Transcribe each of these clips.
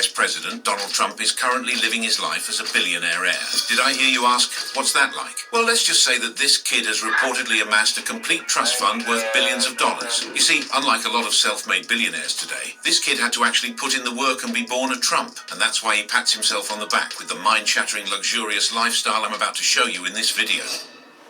Vice President, Donald Trump, is currently living his life as a billionaire heir. Did I hear you ask, what's that like? Well, let's just say that this kid has reportedly amassed a complete trust fund worth billions of dollars. You see, unlike a lot of self-made billionaires today, this kid had to actually put in the work and be born a Trump, and that's why he pats himself on the back with the mind-shattering, luxurious lifestyle I'm about to show you in this video.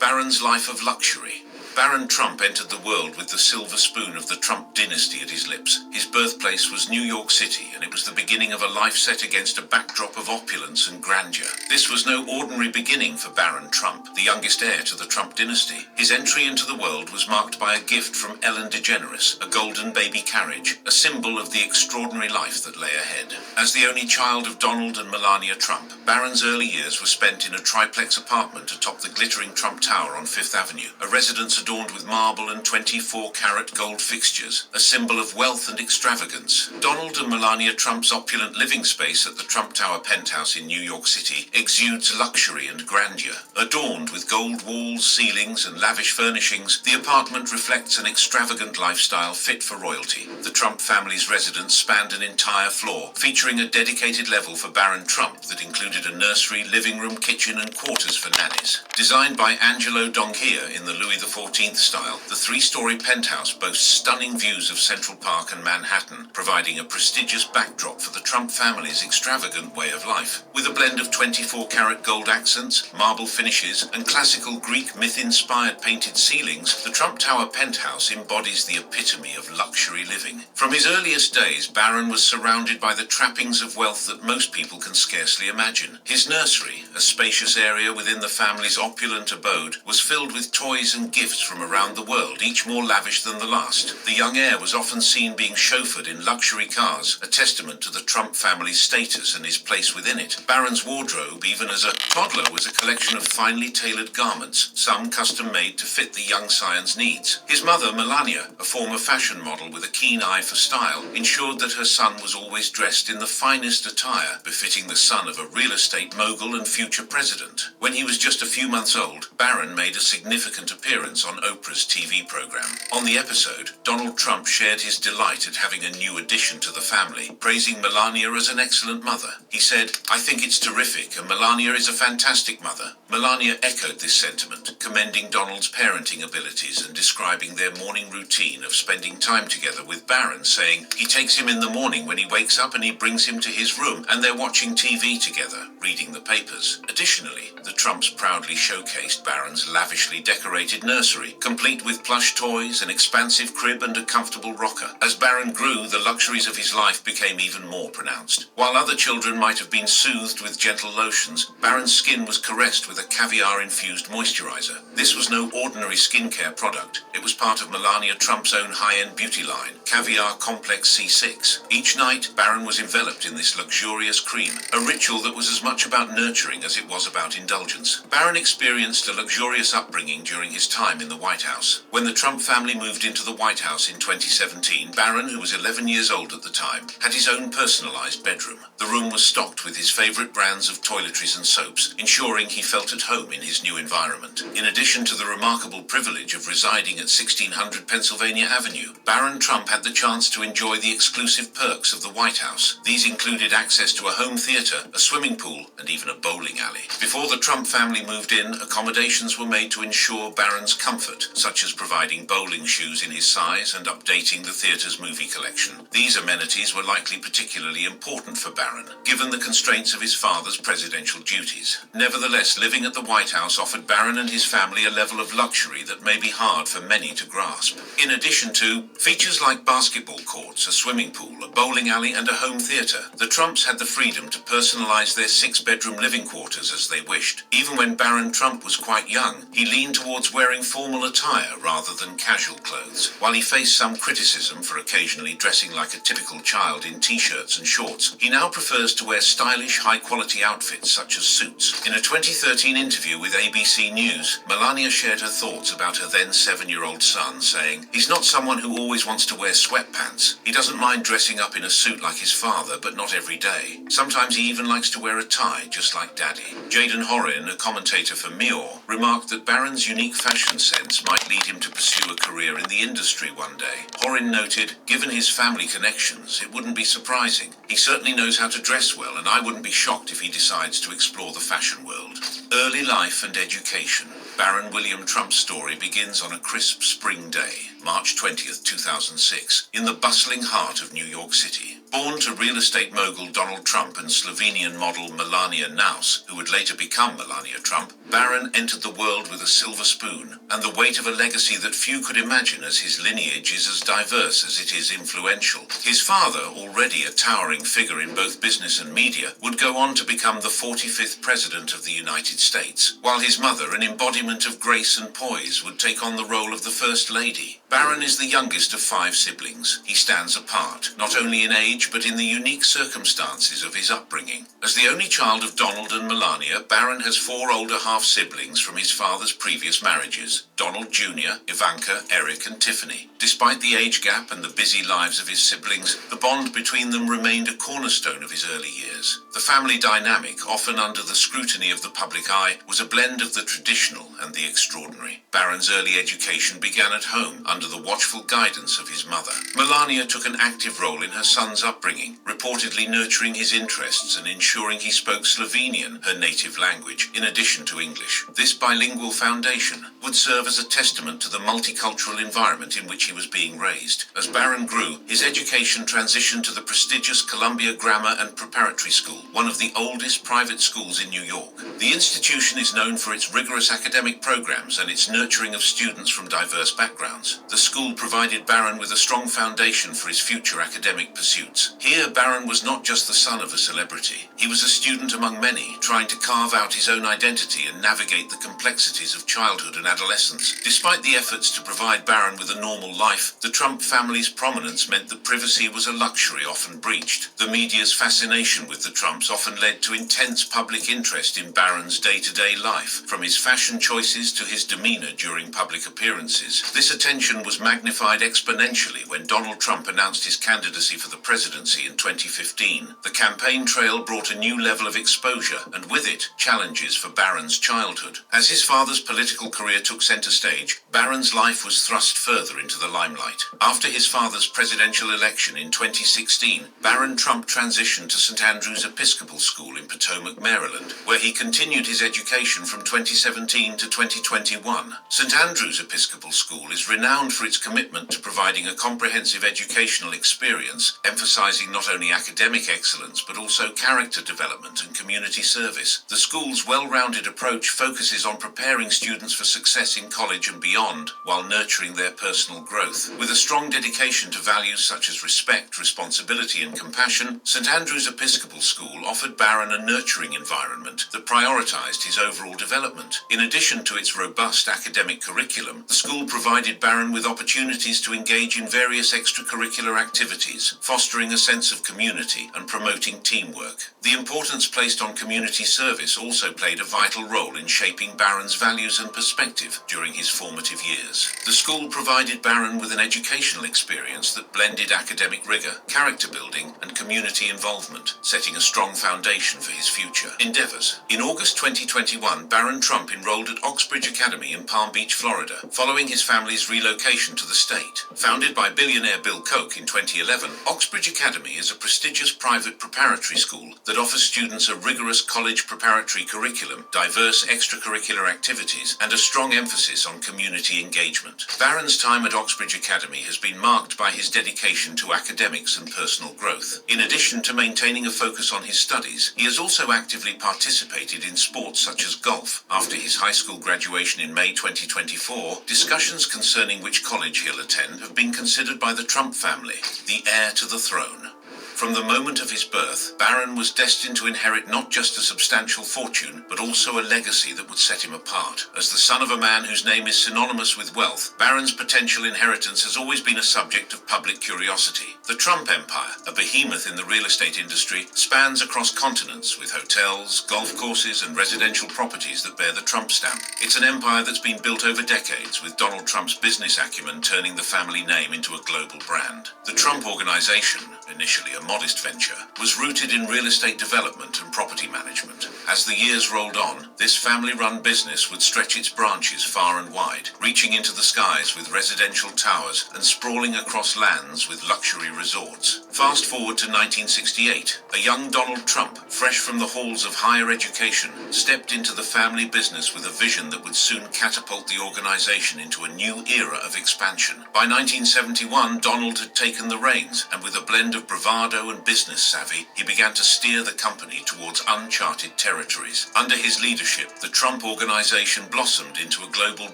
Barron's life of luxury. Barron Trump entered the world with the silver spoon of the Trump dynasty at his lips. His birthplace was New York City, and it was the beginning of a life set against a backdrop of opulence and grandeur. This was no ordinary beginning for Barron Trump, the youngest heir to the Trump dynasty. His entry into the world was marked by a gift from Ellen DeGeneres, a golden baby carriage, a symbol of the extraordinary life that lay ahead. As the only child of Donald and Melania Trump, Barron's early years were spent in a triplex apartment atop the glittering Trump Tower on Fifth Avenue, a residence adorned with marble and 24-karat gold fixtures, a symbol of wealth and extravagance. Donald and Melania Trump's opulent living space at the Trump Tower penthouse in New York City exudes luxury and grandeur. Adorned with gold walls, ceilings, and lavish furnishings, the apartment reflects an extravagant lifestyle fit for royalty. The Trump family's residence spanned an entire floor, featuring a dedicated level for Barron Trump that included a nursery, living room, kitchen, and quarters for nannies. Designed by Angelo Donchia in the Louis XIV style, the three-story penthouse boasts stunning views of Central Park and Manhattan, providing a prestigious backdrop for the Trump family's extravagant way of life. With a blend of 24-karat gold accents, marble finishes, and classical Greek myth-inspired painted ceilings, the Trump Tower penthouse embodies the epitome of luxury living. From his earliest days, Barron was surrounded by the trappings of wealth that most people can scarcely imagine. His nursery, a spacious area within the family's opulent abode, was filled with toys and gifts from around the world, each more lavish than the last. The young heir was often seen being chauffeured in luxury cars, a testament to the Trump family's status and his place within it. Barron's wardrobe, even as a toddler, was a collection of finely tailored garments, some custom-made to fit the young scion's needs. His mother, Melania, a former fashion model with a keen eye for style, ensured that her son was always dressed in the finest attire, befitting the son of a real estate mogul and future president. When he was just a few months old, Barron made a significant appearance on Oprah's TV program. On the episode, Donald Trump shared his delight at having a new addition to the family, praising Melania as an excellent mother. He said, "I think it's terrific, and Melania is a fantastic mother." Melania echoed this sentiment, commending Donald's parenting abilities and describing their morning routine of spending time together with Barron, saying, "He takes him in the morning when he wakes up and he brings him to his room, and they're watching TV together, reading the papers." Additionally, the Trumps proudly showcased Barron's lavishly decorated nursery, complete with plush toys, an expansive crib, and a comfortable rocker. As Barron grew, the luxuries of his life became even more pronounced. While other children might have been soothed with gentle lotions, Barron's skin was caressed with a caviar-infused moisturizer. This was no ordinary skincare product. It was part of Melania Trump's own high-end beauty line, Caviar Complex C6. Each night, Barron was enveloped in this luxurious cream, a ritual that was as much about nurturing as it was about indulgence. Barron experienced a luxurious upbringing during his time in the White House. When the Trump family moved into the White House in 2017, Barron, who was 11 years old at the time, had his own personalized bedroom. The room was stocked with his favorite brands of toiletries and soaps, ensuring he felt at home in his new environment. In addition to the remarkable privilege of residing at 1600 Pennsylvania Avenue, Barron Trump had the chance to enjoy the exclusive perks of the White House. These included access to a home theater, a swimming pool, and even a bowling alley. Before the Trump family moved in, accommodations were made to ensure Barron's comfort, such as providing bowling shoes in his size and updating the theater's movie collection. These amenities were likely particularly important for Barron, given the constraints of his father's presidential duties. Nevertheless, living at the White House offered Barron and his family a level of luxury that may be hard for many to grasp. In addition to features like basketball courts, a swimming pool, a bowling alley, and a home theater, the Trumps had the freedom to personalize their 6-bedroom living quarters as they wished. Even when Barron Trump was quite young, he leaned towards wearing formal attire rather than casual clothes. While he faced some criticism for occasionally dressing like a typical child in t-shirts and shorts, he now prefers to wear stylish, high-quality outfits such as suits. In a 2013 interview with ABC News, Melania shared her thoughts about her then 7-year-old son, saying, "He's not someone who always wants to wear sweatpants. He doesn't mind dressing up in a suit like his father, but not every day. Sometimes he even likes to wear wear a tie just like Daddy. Jaden Horin, a commentator for Mirror, remarked that Barron's unique fashion sense might lead him to pursue a career in the industry one day. Horin noted, given his family connections, it wouldn't be surprising. He certainly knows how to dress well, and I wouldn't be shocked if he decides to explore the fashion world. Early life and education. Barron William Trump's story begins on a crisp spring day, March 20th, 2006, in the bustling heart of New York City. Born to real estate mogul Donald Trump and Slovenian model Melania Naus, who would later become Melania Trump, Barron entered the world with a silver spoon and the weight of a legacy that few could imagine, as his lineage is as diverse as it is influential. His father, already a towering figure in both business and media, would go on to become the 45th President of the United States, while his mother, an embodiment of grace and poise, would take on the role of the First Lady. Barron is the youngest of 5 siblings. He stands apart, not only in age, but in the unique circumstances of his upbringing. As the only child of Donald and Melania, Barron has 4 older half-siblings from his father's previous marriages: Donald Jr., Ivanka, Eric, and Tiffany. Despite the age gap and the busy lives of his siblings, the bond between them remained a cornerstone of his early years. The family dynamic, often under the scrutiny of the public eye, was a blend of the traditional and the extraordinary. Barron's early education began at home, under the watchful guidance of his mother. Melania took an active role in her son's upbringing, reportedly nurturing his interests and ensuring he spoke Slovenian, her native language, in addition to English. This bilingual foundation would serve as a testament to the multicultural environment in which he was being raised. As Barron grew, his education transitioned to the prestigious Columbia Grammar and Preparatory School, one of the oldest private schools in New York. The institution is known for its rigorous academic programs and its nurturing of students from diverse backgrounds. The school provided Barron with a strong foundation for his future academic pursuits. Here, Barron was not just the son of a celebrity. He was a student among many, trying to carve out his own identity and navigate the complexities of childhood and adolescence. Despite the efforts to provide Barron with a normal life, the Trump family's prominence meant that privacy was a luxury often breached. The media's fascination with the Trumps often led to intense public interest in Barron's day-to-day life, from his fashion choices to his demeanor during public appearances. This attention was magnified exponentially when Donald Trump announced his candidacy for the presidency in 2015. The campaign trail brought a new level of exposure, and with it, challenges for Barron's childhood. As his father's political career took center stage, Barron's life was thrust further into the limelight. After his father's presidential election in 2016, Barron Trump transitioned to St. Andrew's Episcopal School in Potomac, Maryland, where he continued his education from 2017 to 2021. St. Andrew's Episcopal School is renowned for its commitment to providing a comprehensive educational experience, emphasizing not only academic excellence but also character development and community service. The school's well-rounded approach focuses on preparing students for success in college and beyond, while nurturing their personal growth. With a strong dedication to values such as respect, responsibility, and compassion, St. Andrew's Episcopal School offered Barron a nurturing environment that prioritized his overall development. In addition to its robust academic curriculum, the school provided Barron with opportunities to engage in various extracurricular activities, fostering a sense of community and promoting teamwork. The importance placed on community service also played a vital role in shaping Barron's values and perspective during his formative years. The school provided Barron with an educational experience that blended academic rigor, character building, and community involvement, setting a strong foundation for his future endeavors. In August 2021, Barron Trump enrolled at Oxbridge Academy in Palm Beach, Florida, following his family's relocation to the state. Founded by billionaire Bill Koch in 2011, Oxbridge Academy is a prestigious private preparatory school that offers students a rigorous college preparatory curriculum, diverse extracurricular activities, and a strong emphasis on community engagement. Barron's time at Oxbridge Academy has been marked by his dedication to academics and personal growth. In addition to maintaining a focus on his studies, he has also actively participated in sports such as golf. After his high school graduation in May 2024, discussions concerning which college he'll attend have been considered by the Trump family, the heir to the throne. From the moment of his birth, Barron was destined to inherit not just a substantial fortune, but also a legacy that would set him apart. As the son of a man whose name is synonymous with wealth, Barron's potential inheritance has always been a subject of public curiosity. The Trump empire, a behemoth in the real estate industry, spans across continents with hotels, golf courses, and residential properties that bear the Trump stamp. It's an empire that's been built over decades, with Donald Trump's business acumen turning the family name into a global brand. The Trump Organization, initially a a modest venture, was rooted in real estate development and property management. As the years rolled on, this family-run business would stretch its branches far and wide, reaching into the skies with residential towers and sprawling across lands with luxury resorts. Fast forward to 1968, a young Donald Trump, fresh from the halls of higher education, stepped into the family business with a vision that would soon catapult the organization into a new era of expansion. By 1971, Donald had taken the reins, and with a blend of bravado and business savvy, he began to steer the company towards uncharted territories. Under his leadership, the Trump organization blossomed into a global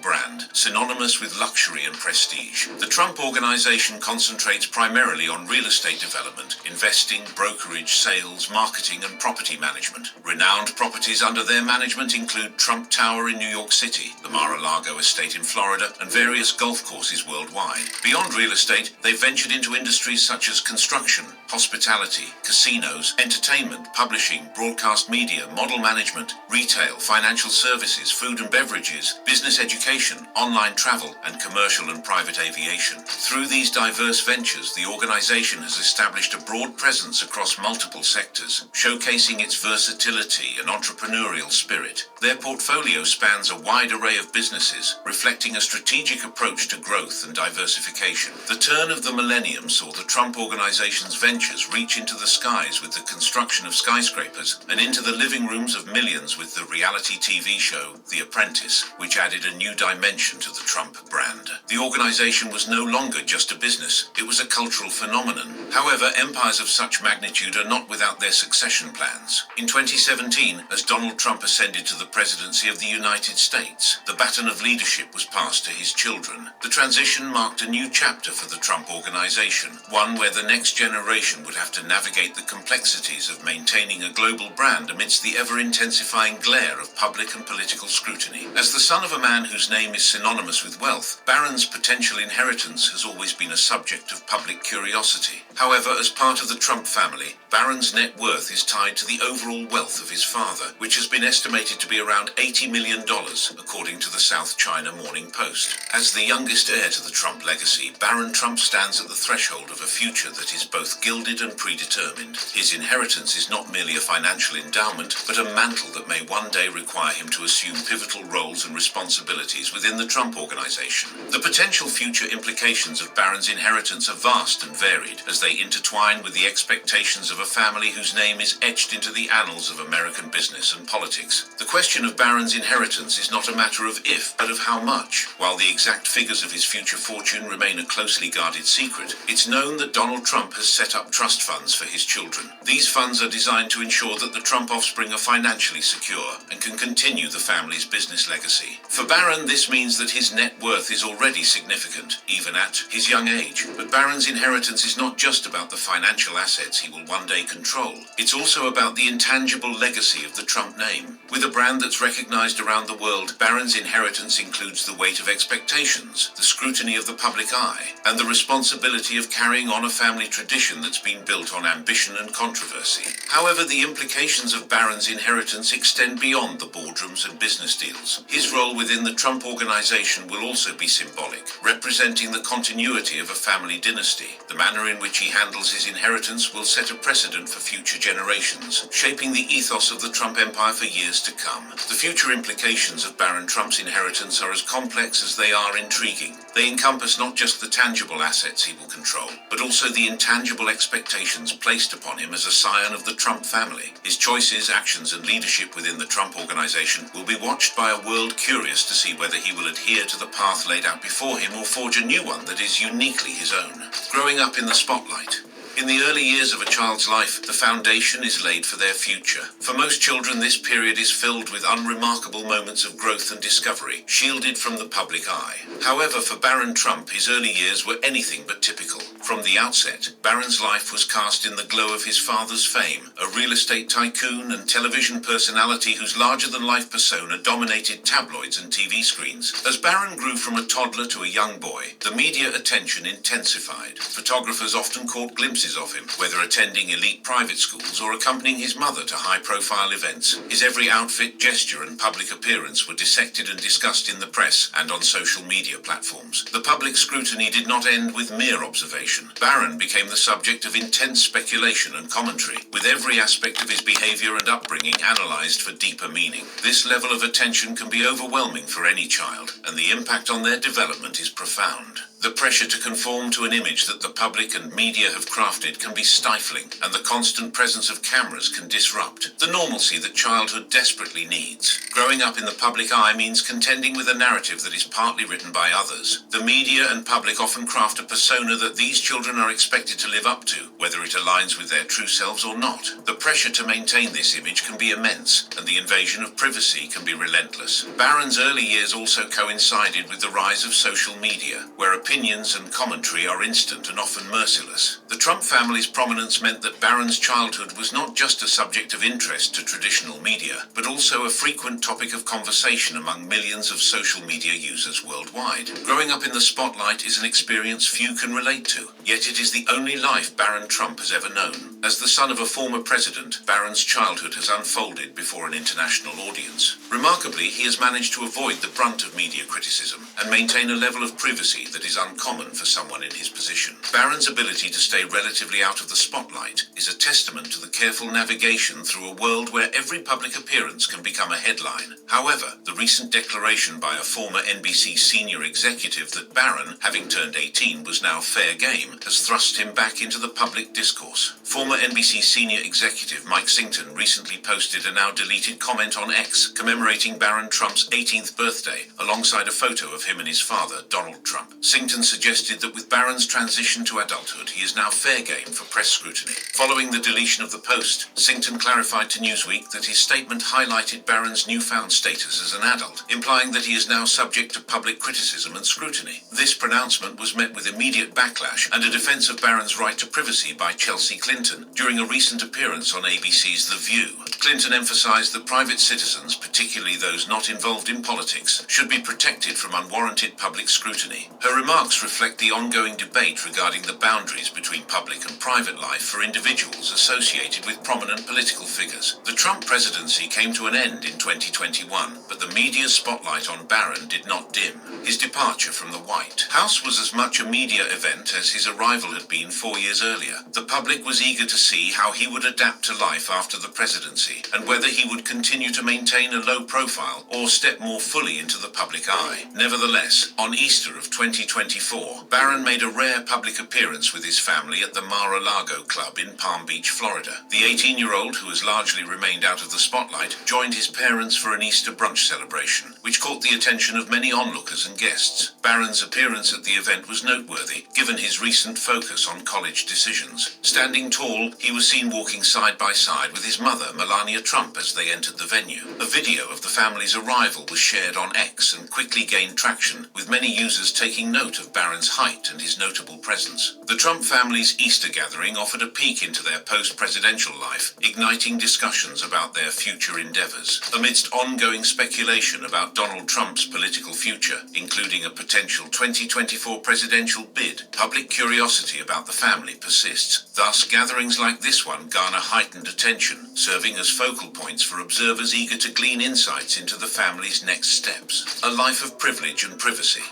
brand, synonymous with luxury and prestige. The Trump organization concentrates primarily on real estate development, investing, brokerage, sales, marketing, and property management. Renowned properties under their management include Trump Tower in New York City, the Mar-a-Lago estate in Florida, and various golf courses worldwide. Beyond real estate, they ventured into industries such as construction, hospitality, casinos, entertainment, publishing, broadcast media, model management, retail, financial services, food and beverages, business education, online travel, and commercial and private aviation. Through these diverse ventures, the organization has established a broad presence across multiple sectors, showcasing its versatility and entrepreneurial spirit. Their portfolio spans a wide array of businesses, reflecting a strategic approach to growth and diversification. The turn of the millennium saw the Trump organization's ventures reach into the skies with the construction of skyscrapers and into the living rooms of millions with the reality TV show The Apprentice, which added a new dimension to the Trump brand. The organization was no longer just a business, it was a cultural phenomenon. However, empires of such magnitude are not without their succession plans. In 2017, as Donald Trump ascended to the presidency of the United States, the baton of leadership was passed to his children. The transition marked a new chapter for the Trump organization, one where the next generation would have to navigate the complexities of maintaining a global brand amidst the ever-intensifying glare of public and political scrutiny. As the son of a man whose name is synonymous with wealth, Barron's potential inheritance has always been a subject of public curiosity. However, as part of the Trump family, Barron's net worth is tied to the overall wealth of his father, which has been estimated to be around $80 million, according to the South China Morning Post. As the youngest heir to the Trump legacy, Barron Trump stands at the threshold of a future that is both gilded and predetermined. His inheritance is not merely a financial endowment, but a mantle that may one day require him to assume pivotal roles and responsibilities within the Trump organization. The potential future implications of Barron's inheritance are vast and varied, as they intertwine with the expectations of a family whose name is etched into the annals of American business and politics. The question of Barron's inheritance is not a matter of if, but of how much. While the exact figures of his future fortune remain a closely guarded secret, it's known that Donald Trump has set up trust funds for his children. These funds are designed to ensure that the Trump offspring are financially secure and can continue the family's business legacy. For Barron, this means that his net worth is already significant, even at his young age. But Barron's inheritance is not just about the financial assets he will one day control. It's also about the intangible legacy of the Trump name. With a brand that's recognized around the world, Barron's inheritance includes the weight of expectations, the scrutiny of the public eye, and the responsibility of carrying on a family tradition that's been built on ambition and controversy. However, the implications of Barron's inheritance extend beyond the boardrooms and business deals. His role within the Trump organization will also be symbolic, representing the continuity of a family dynasty. The manner in which he handles his inheritance will set a precedent for future generations, shaping the ethos of the Trump empire for years to come. The future implications of Barron Trump's inheritance are as complex as they are intriguing. They encompass not just the tangible assets he will control, but also the intangible expectations placed upon him as a scion of the Trump family. His choices, actions, and leadership within the Trump organization will be watched by a world curious to see whether he will adhere to the path laid out before him or forge a new one that is uniquely his own. Growing up in the spotlight. In the early years of a child's life, the foundation is laid for their future. For most children, this period is filled with unremarkable moments of growth and discovery, shielded from the public eye. However, for Barron Trump, his early years were anything but typical. From the outset, Barron's life was cast in the glow of his father's fame, a real estate tycoon and television personality whose larger-than-life persona dominated tabloids and TV screens. As Barron grew from a toddler to a young boy, the media attention intensified. Photographers often caught glimpses glimpses of him, whether attending elite private schools or accompanying his mother to high-profile events. His every outfit, gesture and public appearance were dissected and discussed in the press and on social media platforms. The public scrutiny did not end with mere observation. Barron became the subject of intense speculation and commentary, with every aspect of his behavior and upbringing analyzed for deeper meaning. This level of attention can be overwhelming for any child, and the impact on their development is profound. The pressure to conform to an image that the public and media have crafted can be stifling, and the constant presence of cameras can disrupt the normalcy that childhood desperately needs. Growing up in the public eye means contending with a narrative that is partly written by others. The media and public often craft a persona that these children are expected to live up to, whether it aligns with their true selves or not. The pressure to maintain this image can be immense, and the invasion of privacy can be relentless. Barron's early years also coincided with the rise of social media, where opinions and commentary are instant and often merciless. The Trump family's prominence meant that Barron's childhood was not just a subject of interest to traditional media, but also a frequent topic of conversation among millions of social media users worldwide. Growing up in the spotlight is an experience few can relate to, yet it is the only life Barron Trump has ever known. As the son of a former president, Barron's childhood has unfolded before an international audience. Remarkably, he has managed to avoid the brunt of media criticism and maintain a level of privacy that is uncommon for someone in his position. Barron's ability to stay relatively out of the spotlight is a testament to the careful navigation through a world where every public appearance can become a headline. However, the recent declaration by a former NBC senior executive that Barron, having turned 18, was now fair game, has thrust him back into the public discourse. Former NBC senior executive Mike Singleton recently posted a now-deleted comment on X commemorating Barron Trump's 18th birthday, alongside a photo of him and his father, Donald Trump. Singleton suggested that with Barron's transition to adulthood, he is now fair game for press scrutiny. Following the deletion of the post, Singleton clarified to Newsweek that his statement highlighted Barron's newfound status as an adult, implying that he is now subject to public criticism and scrutiny. This pronouncement was met with immediate backlash and a defense of Barron's right to privacy by Chelsea Clinton during a recent appearance on ABC's The View. Clinton emphasized that private citizens, particularly those not involved in politics, should be protected from unwarranted public scrutiny. Her remarks reflect the ongoing debate regarding the boundaries between public and private life for individuals associated with prominent political figures. The Trump presidency came to an end in 2021, but the media's spotlight on Barron did not dim. His departure from the White House was as much a media event as his arrival had been 4 years earlier. The public was eager to see how he would adapt to life after the presidency, and whether he would continue to maintain a low profile or step more fully into the public eye. Nevertheless, on Easter of 2024, Barron made a rare public appearance with his family at the Mar-a-Lago Club in Palm Beach, Florida. The 18-year-old, who has largely remained out of the spotlight, joined his parents for an Easter brunch celebration, which caught the attention of many onlookers and guests. Barron's appearance at the event was noteworthy, given his recent focus on college decisions. Standing tall, he was seen walking side by side with his mother, Melania Trump, as they entered the venue. A video of the family's arrival was shared on X and quickly gained traction, with many users taking note of Barron's height and his notable presence. The Trump family's Easter gathering offered a peek into their post-presidential life, igniting discussions about their future endeavors. Amidst ongoing speculation about Donald Trump's political future, including a potential 2024 presidential bid, public curiosity about the family persists. Thus, gatherings like this one garner heightened attention, serving as focal points for observers eager to glean insights into the family's next steps. A life of privilege and privacy.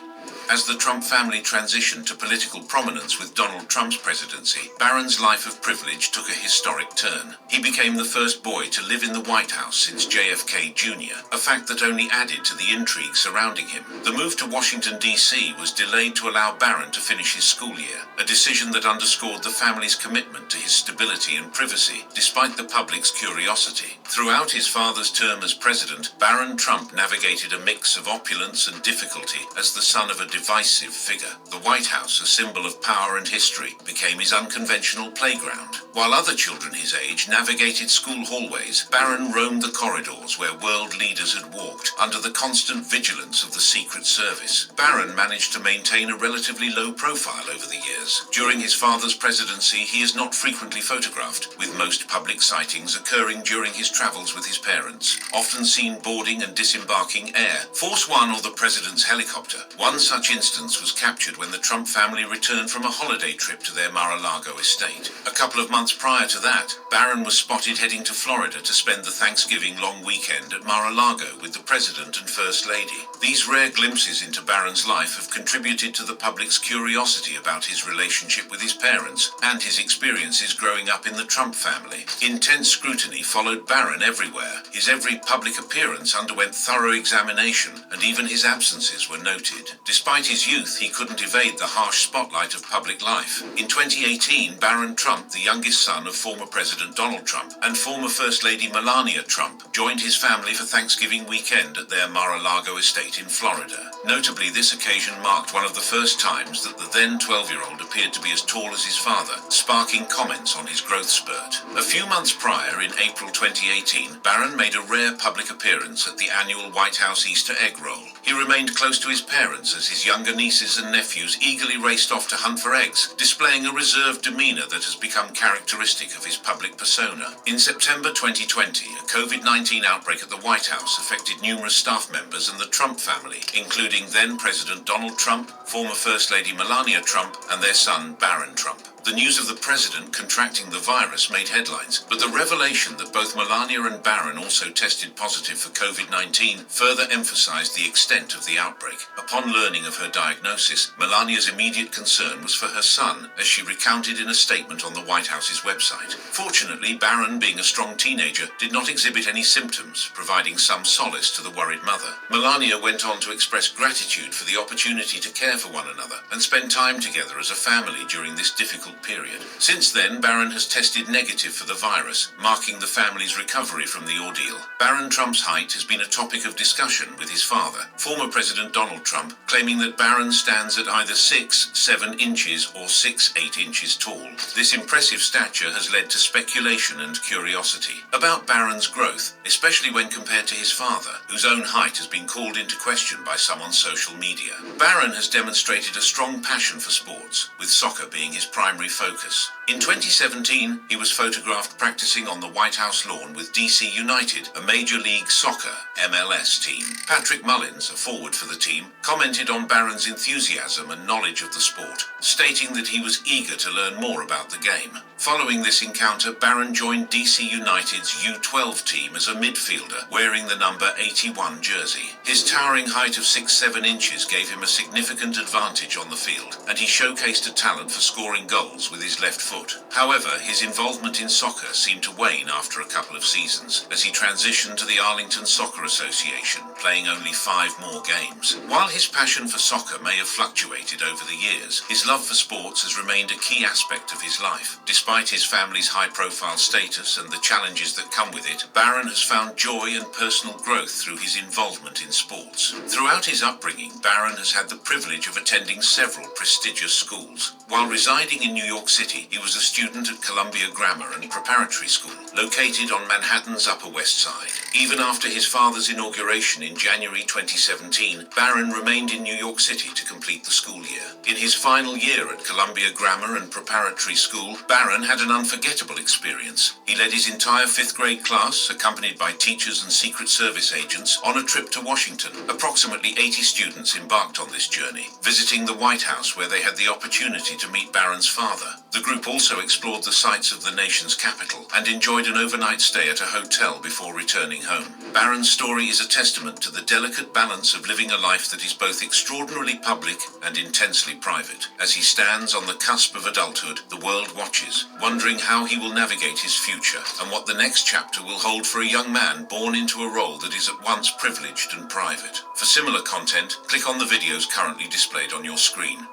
As the Trump family transitioned to political prominence with Donald Trump's presidency, Barron's life of privilege took a historic turn. He became the first boy to live in the White House since JFK Jr., a fact that only added to the intrigue surrounding him. The move to Washington, D.C. was delayed to allow Barron to finish his school year, a decision that underscored the family's commitment to his stability and privacy, despite the public's curiosity. Throughout his father's term as president, Barron Trump navigated a mix of opulence and difficulty as the son of a divisive figure. The White House, a symbol of power and history, became his unconventional playground. While other children his age navigated school hallways, Barron roamed the corridors where world leaders had walked under the constant vigilance of the Secret Service. Barron managed to maintain a relatively low profile over the years. During his father's presidency, he is not frequently photographed, with most public sightings occurring during his travels with his parents, often seen boarding and disembarking Air Force One or the president's helicopter. One such such instance was captured when the Trump family returned from a holiday trip to their Mar-a-Lago estate. A couple of months prior to that, Barron was spotted heading to Florida to spend the Thanksgiving long weekend at Mar-a-Lago with the President and First Lady. These rare glimpses into Barron's life have contributed to the public's curiosity about his relationship with his parents and his experiences growing up in the Trump family. Intense scrutiny followed Barron everywhere. His every public appearance underwent thorough examination, and even his absences were noted. Despite his youth, he couldn't evade the harsh spotlight of public life. In 2018, Barron Trump, the youngest son of former President Donald Trump and former First Lady Melania Trump, joined his family for Thanksgiving weekend at their Mar-a-Lago estate in Florida. Notably, this occasion marked one of the first times that the then 12-year-old appeared to be as tall as his father, sparking comments on his growth spurt. A few months prior, in April 2018, Barron made a rare public appearance at the annual White House Easter egg roll. He remained close to his parents as his younger nieces and nephews eagerly raced off to hunt for eggs, displaying a reserved demeanor that has become characteristic of his public persona. In September 2020, a COVID-19 outbreak at the White House affected numerous staff members and the Trump family, including then President Donald Trump, former First Lady Melania Trump, and their son Barron Trump. The news of the president contracting the virus made headlines, but the revelation that both Melania and Barron also tested positive for COVID-19 further emphasized the extent of the outbreak. Upon learning of her diagnosis, Melania's immediate concern was for her son, as she recounted in a statement on the White House's website. Fortunately, Barron, being a strong teenager, did not exhibit any symptoms, providing some solace to the worried mother. Melania went on to express gratitude for the opportunity to care for one another and spend time together as a family during this difficult period. Since then, Barron has tested negative for the virus, marking the family's recovery from the ordeal. Barron Trump's height has been a topic of discussion with his father, former President Donald Trump, claiming that Barron stands at either 6'7" inches or 6'8" inches tall. This impressive stature has led to speculation and curiosity about Barron's growth, especially when compared to his father, whose own height has been called into question by some on social media. Barron has demonstrated a strong passion for sports, with soccer being his primary focus. In 2017, he was photographed practicing on the White House lawn with DC United, a Major League Soccer (MLS) team. Patrick Mullins, a forward for the team, commented on Barron's enthusiasm and knowledge of the sport, stating that he was eager to learn more about the game. Following this encounter, Barron joined DC United's U12 team as a midfielder, wearing the number 81 jersey. His towering height of 6'7" inches gave him a significant advantage on the field, and he showcased a talent for scoring goals with his left foot. However, his involvement in soccer seemed to wane after a couple of seasons, as he transitioned to the Arlington Soccer Association, playing only 5 more games. While his passion for soccer may have fluctuated over the years, his love for sports has remained a key aspect of his life. Despite his family's high-profile status and the challenges that come with it, Barron has found joy and personal growth through his involvement in sports. Throughout his upbringing, Barron has had the privilege of attending several prestigious schools. While residing in New York City, he was a student at Columbia Grammar and Preparatory School, located on Manhattan's Upper West Side. Even after his father's inauguration in January 2017, Barron remained in New York City to complete the school year. In his final year at Columbia Grammar and Preparatory School, Barron had an unforgettable experience. He led his entire 5th grade class, accompanied by teachers and Secret Service agents, on a trip to Washington. Approximately 80 students embarked on this journey, visiting the White House, where they had the opportunity to meet Barron's father. The group also explored the sights of the nation's capital and enjoyed an overnight stay at a hotel before returning home. Barron's story is a testament to the delicate balance of living a life that is both extraordinarily public and intensely private. As he stands on the cusp of adulthood, the world watches, wondering how he will navigate his future and what the next chapter will hold for a young man born into a role that is at once privileged and private. For similar content, click on the videos currently displayed on your screen.